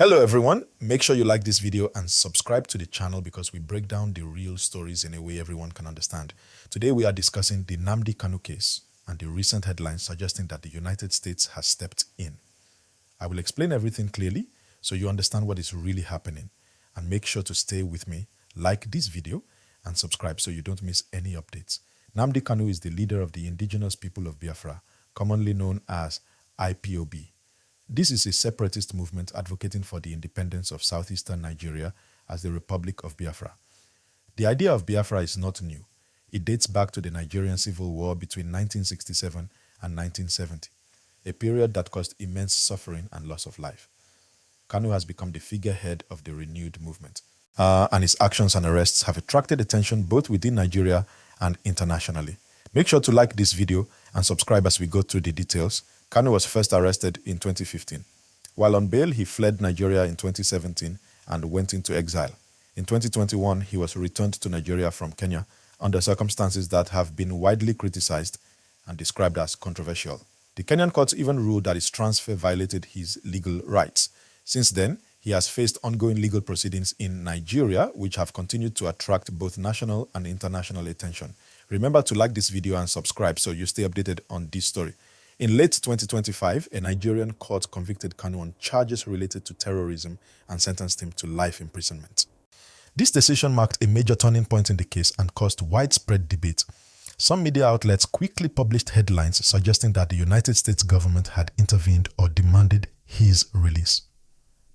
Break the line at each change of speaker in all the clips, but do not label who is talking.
Hello everyone, make sure you like this video and subscribe to the channel because we break down the real stories in a way everyone can understand. Today we are discussing the Nnamdi Kanu case and the recent headlines suggesting that the United States has stepped in. I will explain everything clearly so you understand what is really happening, and make sure to stay with me, like this video and subscribe so you don't miss any updates. Nnamdi Kanu is the leader of the indigenous people of Biafra, commonly known as IPOB. This is a separatist movement advocating for the independence of southeastern Nigeria as the Republic of Biafra. The idea of Biafra is not new. It dates back to the Nigerian Civil War between 1967 and 1970, a period that caused immense suffering and loss of life. Kanu has become the figurehead of the renewed movement, and his actions and arrests have attracted attention both within Nigeria and internationally. Make sure to like this video and subscribe as we go through the details. Kanu was first arrested in 2015. While on bail, he fled Nigeria in 2017 and went into exile. In 2021, he was returned to Nigeria from Kenya under circumstances that have been widely criticized and described as controversial. The Kenyan courts even ruled that his transfer violated his legal rights. Since then, he has faced ongoing legal proceedings in Nigeria, which have continued to attract both national and international attention. Remember to like this video and subscribe so you stay updated on this story. In late 2025, a Nigerian court convicted Kanu on charges related to terrorism and sentenced him to life imprisonment. This decision marked a major turning point in the case and caused widespread debate. Some media outlets quickly published headlines suggesting that the United States government had intervened or demanded his release.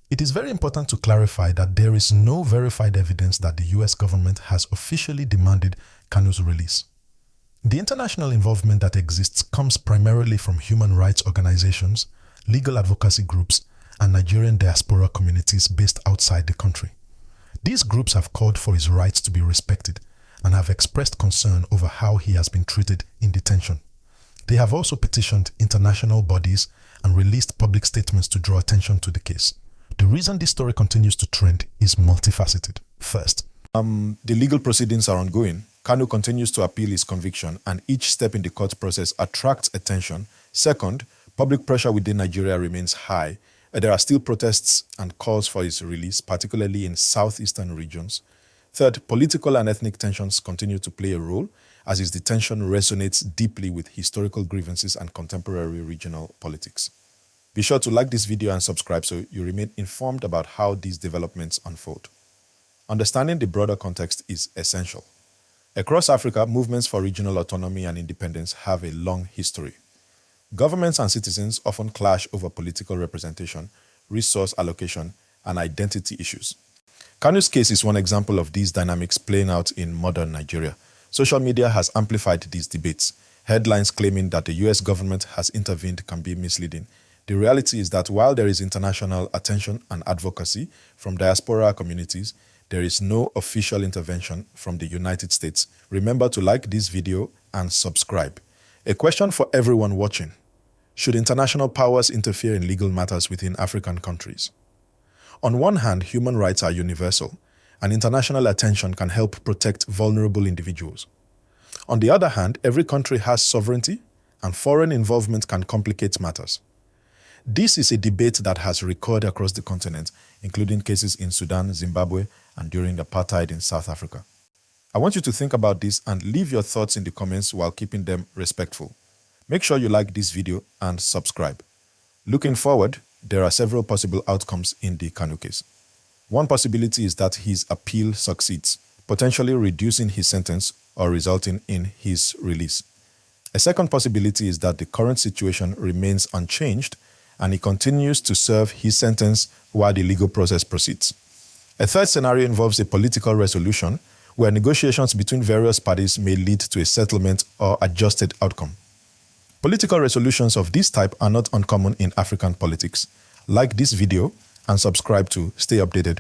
It is very important to clarify that there is no verified evidence that the US government has officially demanded Kanu's release. The international involvement that exists comes primarily from human rights organizations, legal advocacy groups, and Nigerian diaspora communities based outside the country. These groups have called for his rights to be respected and have expressed concern over how he has been treated in detention. They have also petitioned international bodies and released public statements to draw attention to the case. The reason this story continues to trend is multifaceted. First, the legal proceedings are ongoing. Kanu continues to appeal his conviction, and each step in the court process attracts attention. Second, public pressure within Nigeria remains high. There are still protests and calls for his release, particularly in southeastern regions. Third, political and ethnic tensions continue to play a role, as his detention resonates deeply with historical grievances and contemporary regional politics. Be sure to like this video and subscribe so you remain informed about how these developments unfold. Understanding the broader context is essential. Across Africa, movements for regional autonomy and independence have a long history. Governments and citizens often clash over political representation, resource allocation, and identity issues. Kanu's case is one example of these dynamics playing out in modern Nigeria. Social media has amplified these debates. Headlines claiming that the US government has intervened can be misleading. The reality is that while there is international attention and advocacy from diaspora communities, there is no official intervention from the United States. Remember to like this video and subscribe. A question for everyone watching: should international powers interfere in legal matters within African countries? On one hand, human rights are universal, and international attention can help protect vulnerable individuals. On the other hand, every country has sovereignty, and foreign involvement can complicate matters. This is a debate that has recurred across the continent, including cases in Sudan, Zimbabwe, and during apartheid in South Africa. I want you to think about this and leave your thoughts in the comments while keeping them respectful. Make sure you like this video and subscribe. Looking forward, there are several possible outcomes in the Kanu case. One possibility is that his appeal succeeds, potentially reducing his sentence or resulting in his release. A second possibility is that the current situation remains unchanged and he continues to serve his sentence while the legal process proceeds. A third scenario involves a political resolution where negotiations between various parties may lead to a settlement or adjusted outcome. Political resolutions of this type are not uncommon in African politics. Like this video and subscribe to stay updated.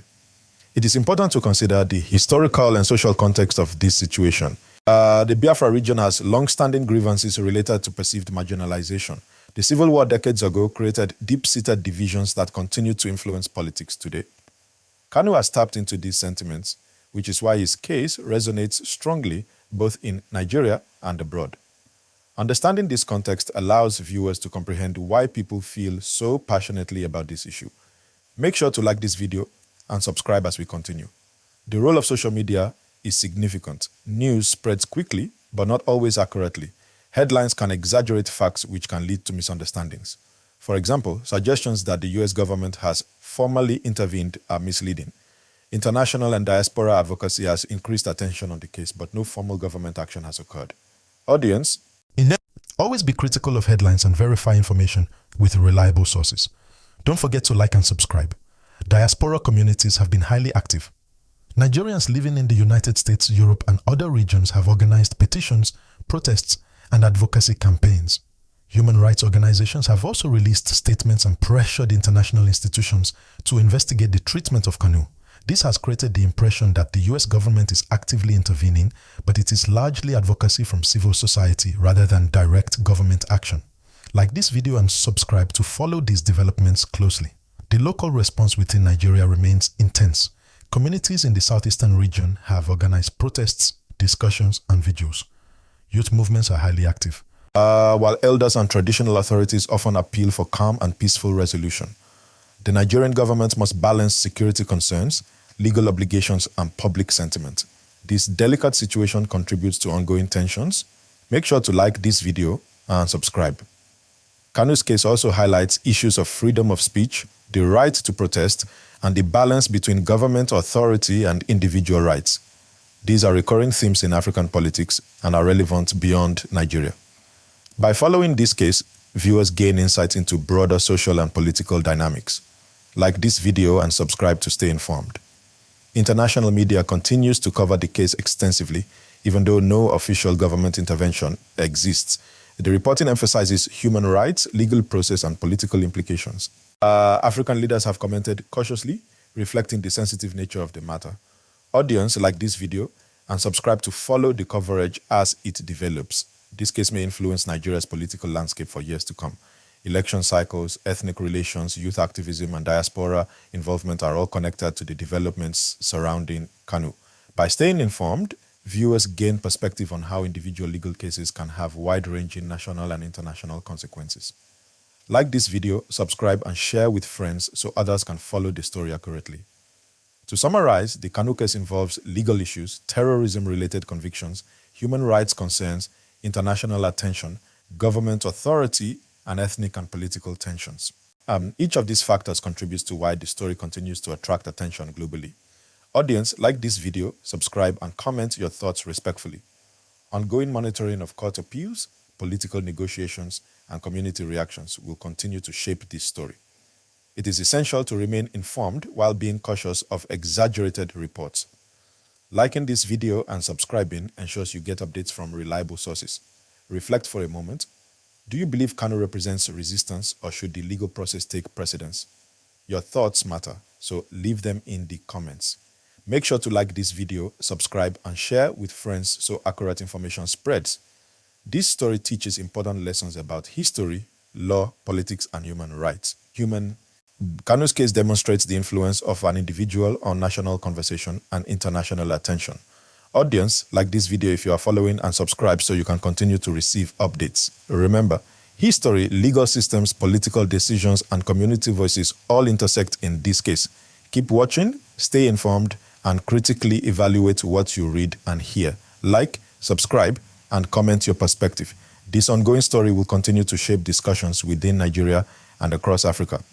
It is important to consider the historical and social context of this situation. The Biafra region has long-standing grievances related to perceived marginalization. The Civil War decades ago created deep-seated divisions that continue to influence politics today. Kanu has tapped into these sentiments, which is why his case resonates strongly both in Nigeria and abroad. Understanding this context allows viewers to comprehend why people feel so passionately about this issue. Make sure to like this video and subscribe as we continue. The role of social media is significant. News spreads quickly, but not always accurately. Headlines can exaggerate facts, which can lead to misunderstandings. For example, suggestions that the US government has formally intervened are misleading. International and diaspora advocacy has increased attention on the case, but no formal government action has occurred. Audience, always be critical of headlines and verify information with reliable sources. Don't forget to like and subscribe. Diaspora communities have been highly active. Nigerians living in the United States, Europe, and other regions have organized petitions, protests, and advocacy campaigns. Human rights organizations have also released statements and pressured international institutions to investigate the treatment of Kanu. This has created the impression that the US government is actively intervening, but it is largely advocacy from civil society rather than direct government action. Like this video and subscribe to follow these developments closely. The local response within Nigeria remains intense. Communities in the southeastern region have organized protests, discussions, and vigils. Youth movements are highly active. While elders and traditional authorities often appeal for calm and peaceful resolution, the Nigerian government must balance security concerns, legal obligations, and public sentiment. This delicate situation contributes to ongoing tensions. Make sure to like this video and subscribe. Kanu's case also highlights issues of freedom of speech, the right to protest, and the balance between government authority and individual rights. These are recurring themes in African politics and are relevant beyond Nigeria. By following this case, viewers gain insight into broader social and political dynamics. Like this video and subscribe to stay informed. International media continues to cover the case extensively, even though no official government intervention exists. The reporting emphasizes human rights, legal process, and political implications. African leaders have commented cautiously, reflecting the sensitive nature of the matter. Audience, like this video and subscribe to follow the coverage as it develops. This case may influence Nigeria's political landscape for years to come. Election cycles, ethnic relations, youth activism, and diaspora involvement are all connected to the developments surrounding Kanu. By staying informed, viewers gain perspective on how individual legal cases can have wide-ranging national and international consequences. Like this video, subscribe, and share with friends so others can follow the story accurately. To summarize, the Kanu case involves legal issues, terrorism-related convictions, human rights concerns, international attention, government authority, and ethnic and political tensions. Each of these factors contributes to why the story continues to attract attention globally. Audience, like this video, subscribe, and comment your thoughts respectfully. Ongoing monitoring of court appeals, political negotiations, and community reactions will continue to shape this story. It is essential to remain informed while being cautious of exaggerated reports. Liking this video and subscribing ensures you get updates from reliable sources. Reflect for a moment. Do you believe Kanu represents resistance, or should the legal process take precedence? Your thoughts matter, so leave them in the comments. Make sure to like this video, subscribe, and share with friends so accurate information spreads. This story teaches important lessons about history, law, politics, and human rights. Kanu's case demonstrates the influence of an individual on national conversation and international attention. Audience, like this video if you are following, and subscribe so you can continue to receive updates. Remember, history, legal systems, political decisions, and community voices all intersect in this case. Keep watching, stay informed, and critically evaluate what you read and hear. Like, subscribe, and comment your perspective. This ongoing story will continue to shape discussions within Nigeria and across Africa.